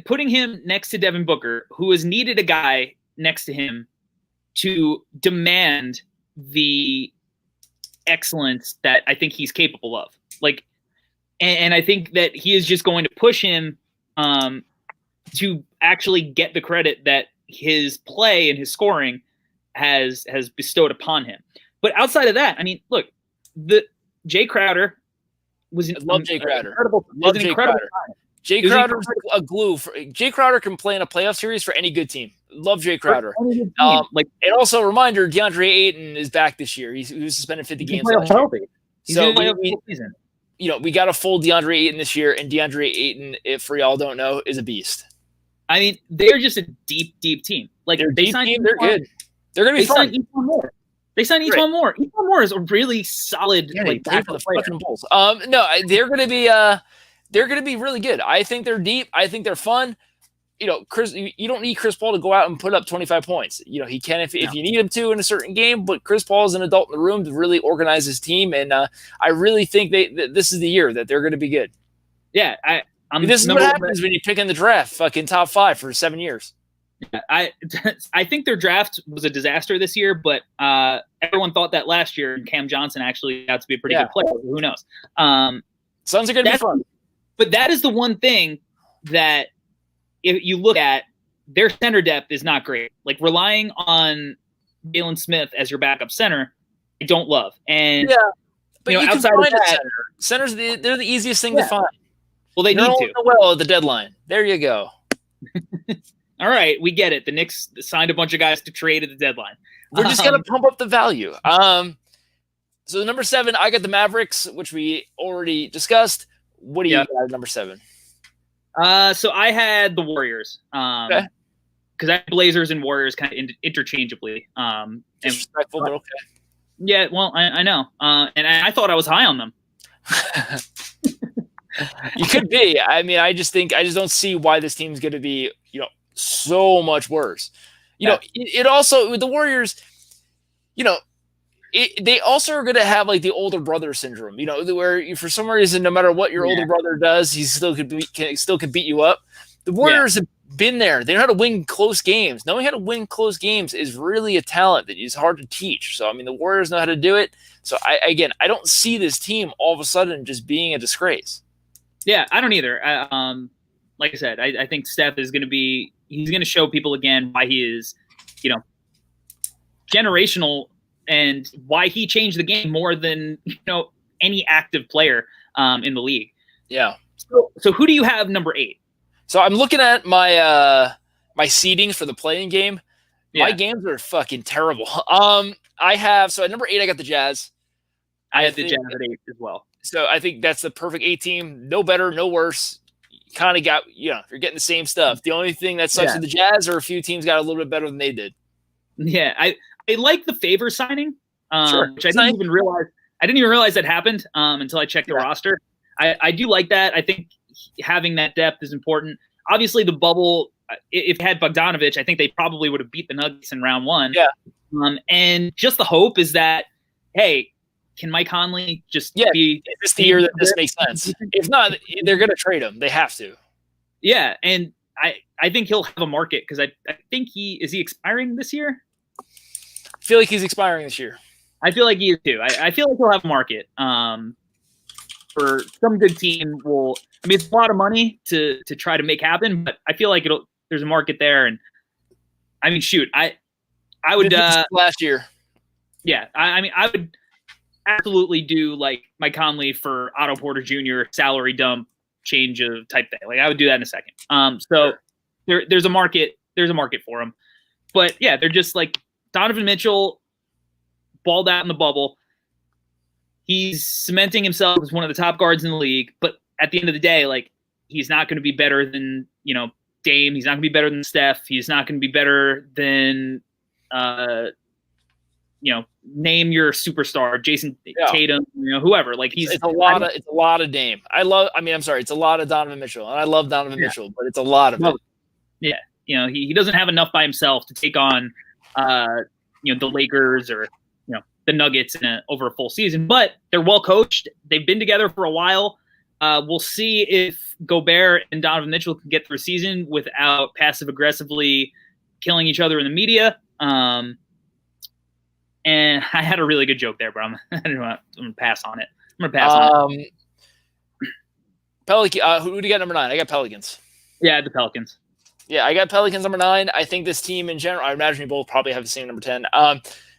putting him next to Devin Booker, who has needed a guy next to him to demand the excellence that I think he's capable of. Like, and I think that he is just going to push him to actually get the credit that his play and his scoring has bestowed upon him. But outside of that, I mean, look, the Jay Crowder was love Jay Crowder. Incredible. Love Jay Crowder. Jay Crowder's a glue. Jay Crowder can play in a playoff series for any good team. Love Jay Crowder. And also a reminder, Deandre Ayton is back this year. He was suspended 50 games last year. So we got a full Deandre Ayton this year, and Deandre Ayton, if for y'all don't know, is a beast. I mean, they're just a deep, deep team. Like they're deep team, they're good. They're gonna be fun. They signed Equan Moore. Equan Moore is a really solid backup player. Bulls. No, they're gonna be really good. I think they're deep. I think they're fun. Chris, you don't need Chris Paul to go out and put up 25 points. He can if you need him to in a certain game, but Chris Paul is an adult in the room to really organize his team, and I really think this is the year that they're going to be good. Yeah, this is what happens when you pick in the draft, fucking top 5 for 7 years. Yeah, I think their draft was a disaster this year, but everyone thought that last year, and Cam Johnson actually got to be a pretty good player. Who knows? Suns are going to be fun. But that is the one thing that if you look at, their center depth is not great. Like relying on Jalen Smith as your backup center, I don't love. And but outside of that, centers they're the easiest thing to find. Well, they need to. Well, at the deadline. There you go. All right, we get it. The Knicks signed a bunch of guys to trade at the deadline. We're just gonna pump up the value. So number 7, I got the Mavericks, which we already discussed. What do you got at number 7? So I had the Warriors. Because I had Blazers and Warriors kind of interchangeably. Disrespectful, but okay. Yeah, well, I know. And I thought I was high on them. You could be. I mean, I just don't see why this team's going to be, so much worse. It also with the Warriors, they also are going to have like the older brother syndrome. Where for some reason, no matter what your older brother does, he still could beat you up. The Warriors have been there. They know how to win close games. Knowing how to win close games is really a talent that is hard to teach. So I mean, the Warriors know how to do it. So I don't see this team all of a sudden just being a disgrace. Yeah, I don't either. Like I said, I think Steph is going to be. He's going to show people again why he is, generational and why he changed the game more than any active player in the league. Yeah. So who do you have number 8? So I'm looking at my my seedings for the playing game. Yeah. My games are fucking terrible. I have at number 8 I got the Jazz. I had the Jazz at 8 as well. So I think that's the perfect 8 team. No better, no worse. Kind of got, you're getting the same stuff. The only thing that sucks with the Jazz are a few teams got a little bit better than they did. Yeah, I like the Favors signing, which I didn't even realize that happened until I checked the roster. I do like that. I think having that depth is important. Obviously, the bubble, if it had Bogdanovich, I think they probably would have beat the Nuggets in round 1. Yeah. And just the hope is that, hey, can Mike Conley just be – is this the year that this makes sense? If not, they're going to trade him. They have to. Yeah, and I think he'll have a market because I think is he expiring this year? I feel like he's expiring this year. I feel like he is too. I feel like he'll have a market for some good team. It's a lot of money to try to make happen, but I feel like there's a market there. And I mean, shoot, I would last year. Yeah, I would absolutely do like Mike Conley for Otto Porter Jr. salary dump change of type thing. Like I would do that in a second. So there's a market for him, but yeah, they're just like Donovan Mitchell balled out in the bubble. He's cementing himself as one of the top guards in the league, but at the end of the day, like he's not going to be better than, Dame. He's not going to be better than Steph. He's not going to be better than, name your superstar, Jason Tatum, whoever. Like it's a lot of Dame. It's a lot of Donovan Mitchell, and I love Donovan Mitchell, but it's a lot of it. Yeah, he doesn't have enough by himself to take on, the Lakers or the Nuggets over a full season. But they're well coached. They've been together for a while. We'll see if Gobert and Donovan Mitchell can get through a season without passive aggressively killing each other in the media. And I had a really good joke there, but I'm gonna pass on it. I'm gonna pass on it. Who do you got number 9? I got Pelicans. Yeah, the Pelicans. Yeah, I got Pelicans number 9. I think this team in general, I imagine you both probably have the same number 10.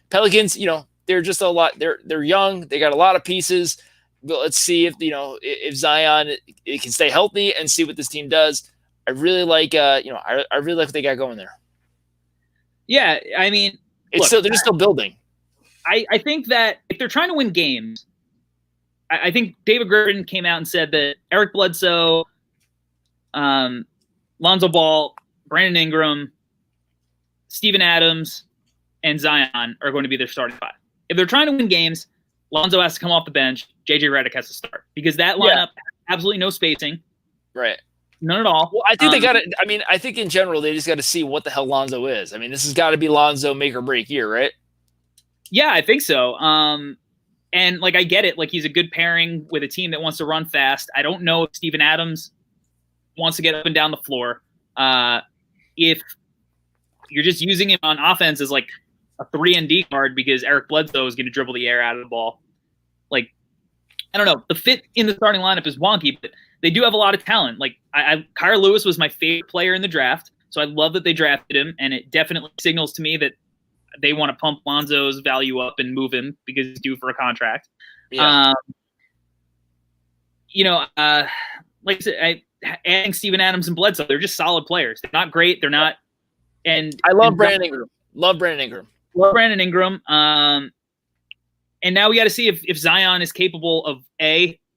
Pelicans, they're just a lot. They're young. They got a lot of pieces. But let's see if Zion it can stay healthy and see what this team does. I really like I really like what they got going there. Yeah, I mean, they're just still building. I think that if they're trying to win games, I think David Griffin came out and said that Eric Bledsoe, Lonzo Ball, Brandon Ingram, Steven Adams, and Zion are going to be their starting 5. If they're trying to win games, Lonzo has to come off the bench. JJ Redick has to start because that lineup has absolutely no spacing. Right. None at all. Well, I think they got to. I mean, I think in general they just got to see what the hell Lonzo is. I mean, this has got to be Lonzo make or break year, right? Yeah, I think so. And I get it. He's a good pairing with a team that wants to run fast. I don't know if Steven Adams wants to get up and down the floor. If you're just using him on offense as a 3-and-D guard because Eric Bledsoe is going to dribble the air out of the ball. I don't know. The fit in the starting lineup is wonky, but they do have a lot of talent. Kira Lewis was my favorite player in the draft, so I love that they drafted him, and it definitely signals to me that they want to pump Lonzo's value up and move him because he's due for a contract. Yeah. Like I said, adding Steven Adams and Bledsoe, they're just solid players. They're not great. They're not. And I love Brandon Ingram. Love Brandon Ingram. And now we got to see if Zion is capable of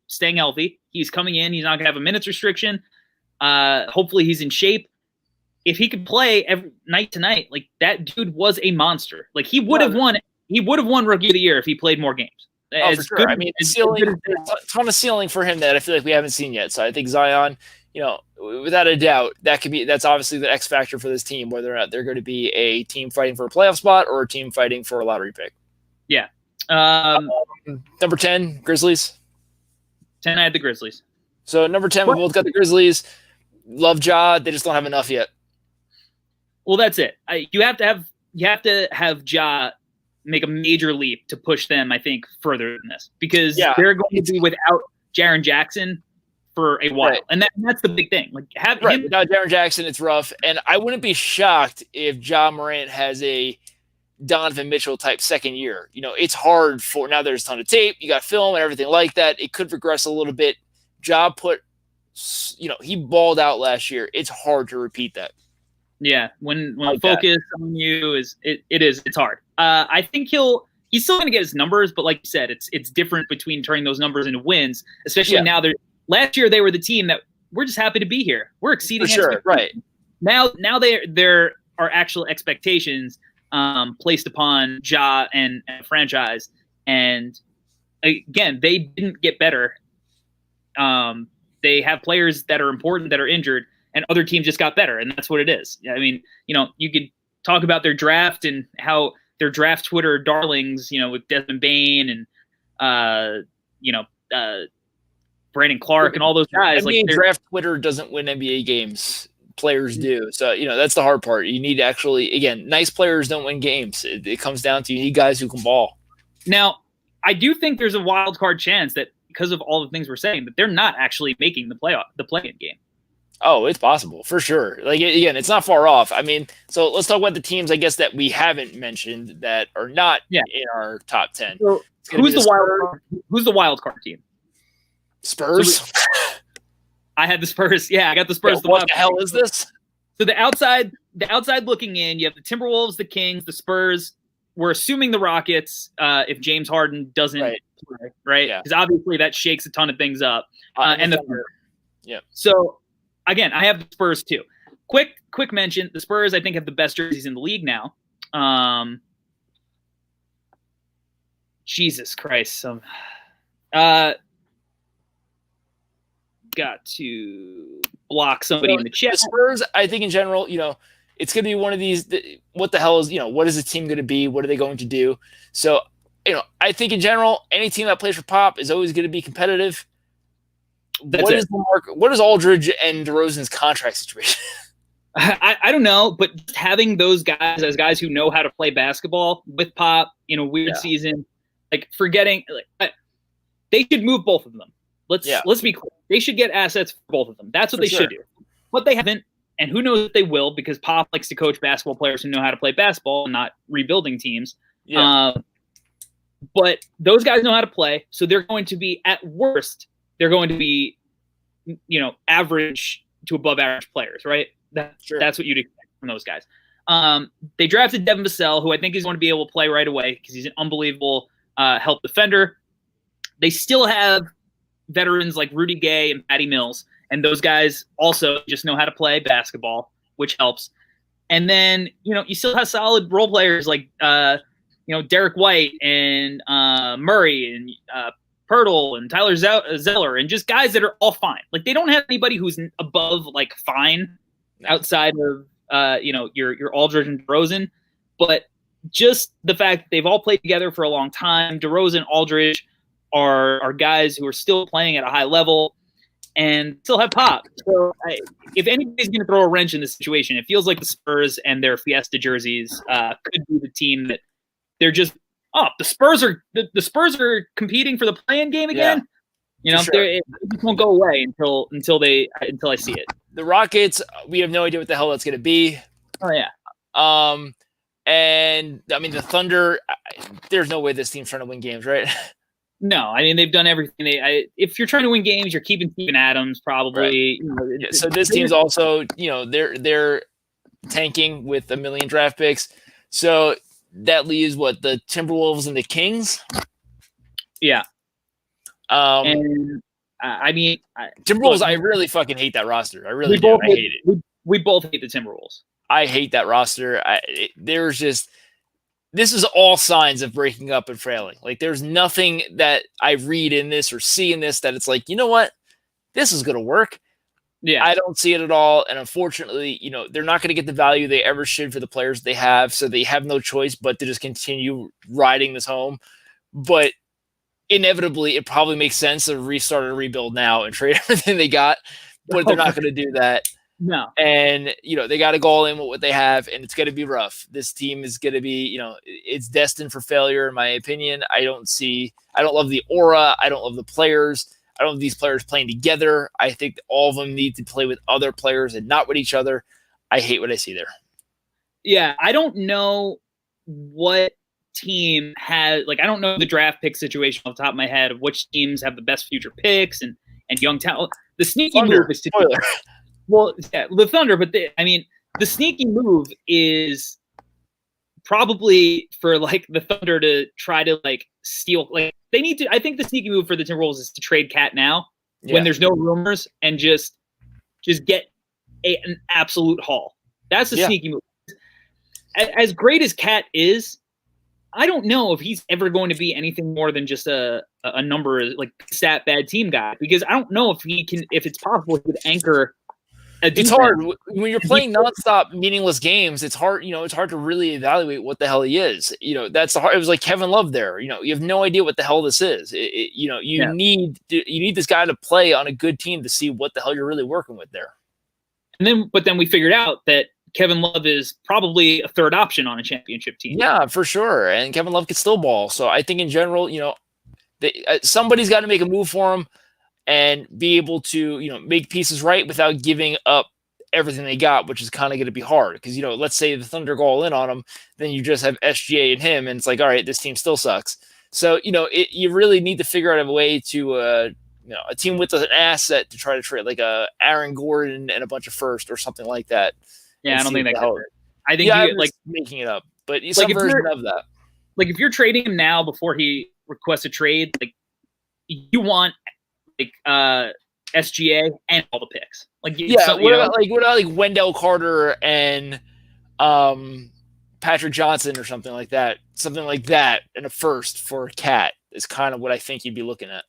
staying healthy. He's coming in. He's not going to have a minutes restriction. Hopefully he's in shape. If he could play every night to night, that dude was a monster. He would have won. He would have won Rookie of the Year if he played more games. For sure. I mean, there's a ton of ceiling for him that I feel like we haven't seen yet. So I think Zion, without a doubt, that's obviously the X factor for this team, whether or not they're going to be a team fighting for a playoff spot or a team fighting for a lottery pick. Yeah. Number 10, Grizzlies. 10, I had the Grizzlies. So number 10, we both got the Grizzlies. Love Ja. They just don't have enough yet. Well, that's it. You have to have Ja make a major leap to push them, I think, further than this because they're going to be without Jaren Jackson for a while, and that's the big thing. Without Jaren Jackson, it's rough, and I wouldn't be shocked if Ja Morant has a Donovan Mitchell type second year. It's hard for now. There's a ton of tape, you got film and everything like that. It could regress a little bit. Ja he balled out last year. It's hard to repeat that. Yeah, when focus on you it's hard. I think he's still going to get his numbers, but like you said, it's different between turning those numbers into wins, especially now. Last year they were the team that we're just happy to be here. We're exceeding expectations. Right. Now there are actual expectations placed upon Ja and franchise, and again they didn't get better. They have players that are important that are injured. And other teams just got better, and that's what it is. I mean, you could talk about their draft and how their draft Twitter darlings, with Desmond Bane and, Brandon Clark and all those guys. Draft Twitter doesn't win NBA games. Players do. So, that's the hard part. You need to actually, again, nice players don't win games. It comes down to you need guys who can ball. Now, I do think there's a wild card chance that because of all the things we're saying, that they're not actually making the play-in game. Oh, it's possible for sure. Again, it's not far off. I mean, so let's talk about the teams, I guess, that we haven't mentioned that are not in our top 10. So who's the wild card team? Spurs. I had the Spurs. Yeah, I got the Spurs. What the hell is this? So the outside looking in, you have the Timberwolves, the Kings, the Spurs. We're assuming the Rockets if James Harden doesn't play, right? Because obviously that shakes a ton of things up. And the Thunder. Yeah. So again, I have the Spurs too. Quick mention: the Spurs, I think, have the best jerseys in the league now. Jesus Christ! Got to block somebody in the chat. The Spurs, I think, in general, it's going to be one of these. What the hell is what is the team going to be? What are they going to do? So, I think in general, any team that plays for Pop is always going to be competitive. What is Aldridge and DeRozan's contract situation? I don't know, but just having those guys as guys who know how to play basketball with Pop in a weird season, like forgetting, they should move both of them. Let's be clear. They should get assets for both of them. That's what they should do. But they haven't, and who knows if they will, because Pop likes to coach basketball players who know how to play basketball and not rebuilding teams. Yeah. But those guys know how to play, so they're going to be, at worst, they're going to be, average to above average players, right? That's what you'd expect from those guys. They drafted Devin Vassell, who I think is going to be able to play right away because he's an unbelievable help defender. They still have veterans like Rudy Gay and Patty Mills, and those guys also just know how to play basketball, which helps. And then, you still have solid role players like, Derek White and Murray and Pirtle and Tyler Zeller and just guys that are all fine. Like, they don't have anybody who's above, like, fine outside of, your Aldridge and DeRozan. But just the fact that they've all played together for a long time, DeRozan, Aldridge are guys who are still playing at a high level and still have Pop. So if anybody's going to throw a wrench in this situation, it feels like the Spurs and their Fiesta jerseys could be the team that they're just, the Spurs are competing for the play-in game again. Yeah, it just won't go away until I see it. The Rockets, we have no idea what the hell that's going to be. Oh yeah. And I mean the Thunder, there's no way this team's trying to win games, right? No, I mean they've done everything. If you're trying to win games, you're keeping Steven Adams probably. Right. So this team's also, they're tanking with 1 million draft picks. So that leaves the Timberwolves and the Kings. Yeah. And I mean, Timberwolves. I really fucking hate that roster. I really do. I hate it. We both hate the Timberwolves. I hate that roster. This is all signs of breaking up and failing. Like, there's nothing that I read in this or see in this that it's like, you know what, this is going to work. Yeah, I don't see it at all. And unfortunately, they're not going to get the value they ever should for the players they have. So they have no choice but to just continue riding this home. But inevitably, it probably makes sense to restart and rebuild now and trade everything they got. But they're not going to do that. No. And, they got to go all in with what they have, and it's going to be rough. This team is going to be, it's destined for failure, in my opinion. I don't love the aura. I don't love the players. I don't love these players playing together. I think all of them need to play with other players and not with each other. I hate what I see there. Yeah, I don't know what team has, I don't know the draft pick situation off the top of my head of which teams have the best future picks and young talent. The sneaky move is to well, yeah, the Thunder, but the sneaky move is probably for the Thunder to try to steal. They need to. I think the sneaky move for the Timberwolves is to trade Cat now when there's no rumors and just get an absolute haul. That's the sneaky move. As great as Cat is, I don't know if he's ever going to be anything more than just a number stat bad team guy, because I don't know if it's possible he could anchor. It's hard when you're playing nonstop, meaningless games. It's hard, it's hard to really evaluate what the hell he is. That's the hard. It was like Kevin Love there. You have no idea what the hell this is. You need this guy to play on a good team to see what the hell you're really working with there. But then we figured out that Kevin Love is probably a third option on a championship team. Yeah, for sure. And Kevin Love could still ball. So I think in general, somebody's got to make a move for him and be able to, make pieces right without giving up everything they got, which is kind of going to be hard. Because, let's say the Thunder go all in on him, then you just have SGA and him, and it's like, all right, this team still sucks. So, you really need to figure out a way to, a team with an asset to try to trade, like a Aaron Gordon and a bunch of first or something like that. Yeah, I don't think that could hurt. I think making it up, but some version of that. If you're trading him now before he requests a trade, you want SGA and all the picks. What about Wendell Carter and Patrick Johnson or something like that? Something like that, and a first for Cat is kind of what I think you'd be looking at.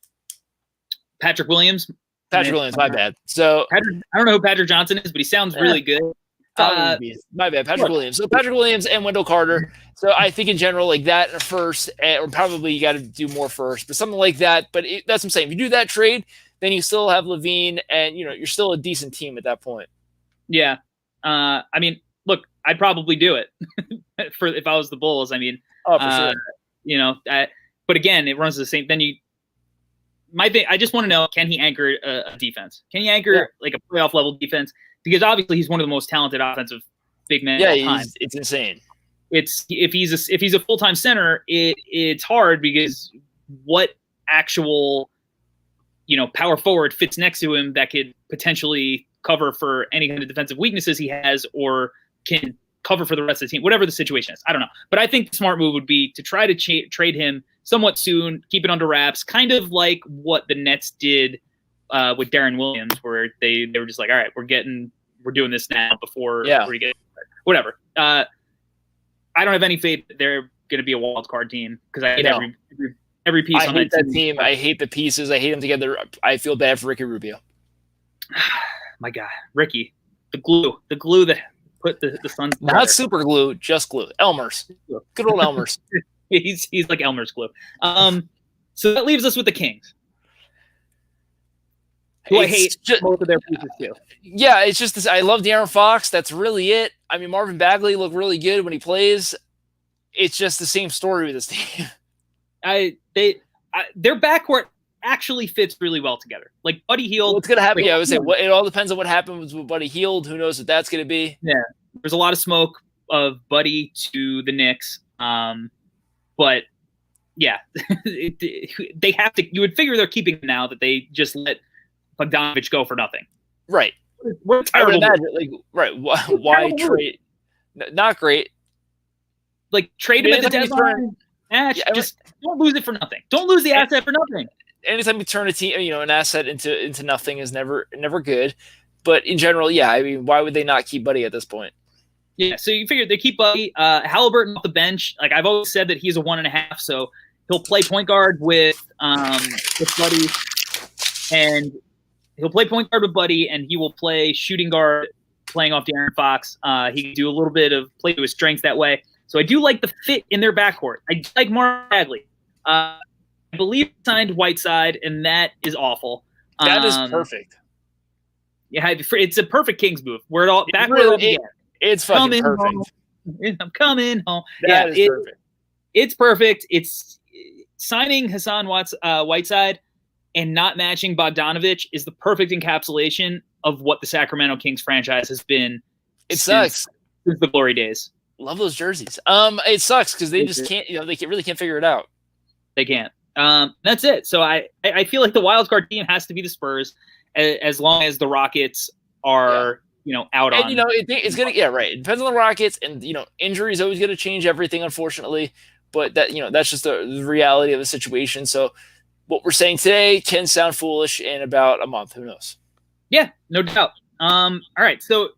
Patrick Williams. My bad. So I don't know who Patrick Johnson is, but he sounds really good. My bad, Patrick Williams. So Patrick Williams and Wendell Carter. So I think in general, that and a first, or probably you got to do more first, but something like that. But that's what I'm saying. If you do that trade, then you still have Levine, and you're still a decent team at that point. Yeah, I mean, look, I'd probably do it if I was the Bulls. I mean, for sure. You know, but again, it runs the same. Then my thing, I just want to know, can he anchor a defense? Can he anchor like a playoff level defense? Because obviously he's one of the most talented offensive big men of all time. It's insane. If he's a full-time center, it's hard because what actual, you know, power forward fits next to him that could potentially cover for any kind of defensive weaknesses he has, or can cover for the rest of the team, whatever the situation is. I don't know. But I think the smart move would be to try to trade him somewhat soon, keep it under wraps, kind of like what the Nets did with Darren Williams, where they were just like, all right, we're doing this now before we get whatever. I don't have any faith that they're going to be a wild card team because I hate every piece on that team. I hate the pieces. I hate them together. I feel bad for Ricky Rubio. My God, Ricky, the glue that put the Suns together. Not super glue, just glue. Elmer's. Good old Elmer's. he's like Elmer's glue. So that leaves us with the Kings, who I hate both of their pieces too. Yeah, it's just this. I love De'Aaron Fox. That's really it. I mean, Marvin Bagley looked really good when he plays. It's just the same story with this team. Their backcourt actually fits really well together. Like Buddy Hield. What's going to happen? I would say it all depends on what happens with Buddy Hield. Who knows what that's going to be? Yeah, there's a lot of smoke of Buddy to the Knicks. But yeah, they have to. You would figure they're keeping him now that they just let Bogdanovich go for nothing. Right. What I would imagine, right. Why trade? Not great. Like trade him at the deadline. Just don't lose it for nothing. Don't lose the asset for nothing. Anytime you turn a team, an asset into nothing is never good. But in general, yeah, I mean, why would they not keep Buddy at this point? Yeah, so you figure they keep Buddy. Halliburton off the bench. Like I've always said that he's a 1.5, so he'll play point guard with Buddy, and he'll play point guard with Buddy, and he will play shooting guard, playing off De'Aaron Fox. He can do a little bit of play to his strengths that way. So I do like the fit in their backcourt. I like Marvin Bagley. I believe he signed Whiteside, and that is awful. That is perfect. Yeah, it's a perfect Kings move. Where it all back where it all began. It's fucking perfect. I'm coming home. That is perfect. It's perfect. It's signing Hassan Whiteside and not matching Bogdanovich is the perfect encapsulation of what the Sacramento Kings franchise has been. It sucks since the glory days. Love those jerseys. It sucks because they just can't. They really can't figure it out. They can't. That's it. So I feel like the wild card team has to be the Spurs, as long as the Rockets are out on. And it's gonna right. It depends on the Rockets, and injury is always gonna change everything, unfortunately. But that's just the reality of the situation. So what we're saying today can sound foolish in about a month. Who knows? Yeah, no doubt. All right. So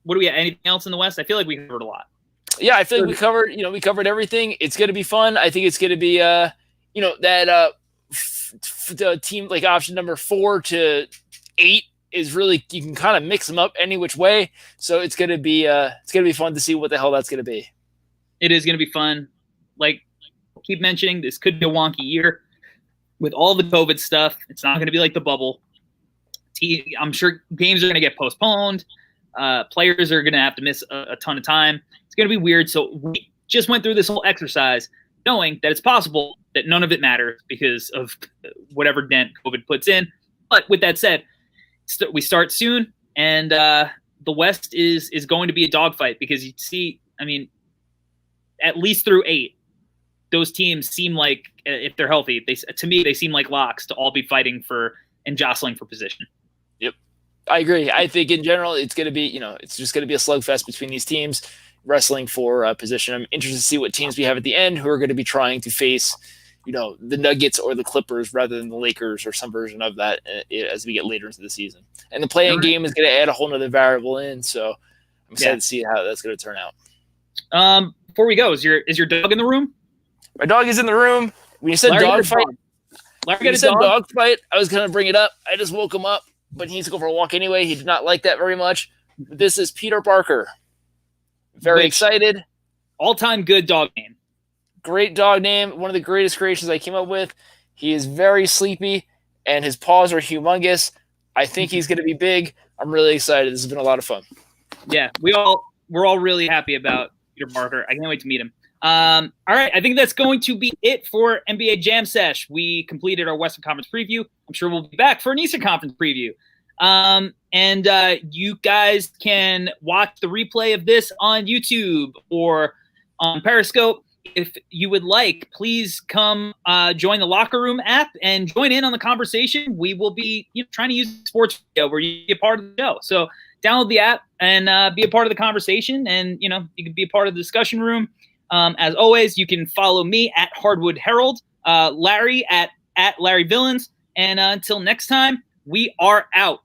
what do we have? Anything else in the West? I feel like we covered a lot. Yeah, I feel like we covered everything. It's going to be fun. I think it's going to be the team like option number 4 to 8 is really, you can kind of mix them up any which way. So it's going to be fun to see what the hell that's going to be. It is going to be fun. Like keep mentioning, this could be a wonky year with all the COVID stuff. It's not going to be like the bubble. I'm sure games are going to get postponed. Players are going to have to miss a ton of time. It's going to be weird. So we just went through this whole exercise knowing that it's possible that none of it matters because of whatever dent COVID puts in. But with that said, we start soon, and the West is going to be a dogfight because you see, I mean, at least through 8, those teams seem like, if they're healthy, to me, they seem like locks to all be fighting for and jostling for position. Yep. I agree. I think in general, it's going to be, it's just going to be a slugfest between these teams wrestling for position. I'm interested to see what teams we have at the end who are going to be trying to face, the Nuggets or the Clippers rather than the Lakers or some version of that as we get later into the season. And the play-in game is going to add a whole nother variable in. So I'm excited to see how that's going to turn out. Before we go, is your dog in the room? My dog is in the room. When you said dog fight, I was going to bring it up. I just woke him up, but he needs to go for a walk anyway. He did not like that very much. This is Peter Barker. Very excited. All-time good dog name. Great dog name. One of the greatest creations I came up with. He is very sleepy, and his paws are humongous. I think he's going to be big. I'm really excited. This has been a lot of fun. Yeah, we're all really happy about Peter Parker. I can't wait to meet him. All right, I think that's going to be it for NBA Jam Sesh. We completed our Western Conference preview. I'm sure we'll be back for an Eastern Conference preview. And you guys can watch the replay of this on YouTube or on Periscope. If you would like, please come join the Locker Room app and join in on the conversation. We will be trying to use sports video where you get part of the show. So download the app and be a part of the conversation, and you can be a part of the discussion room. As always, you can follow me at Hardwood Herald, Larry at Larry Villains, and until next time, we are out.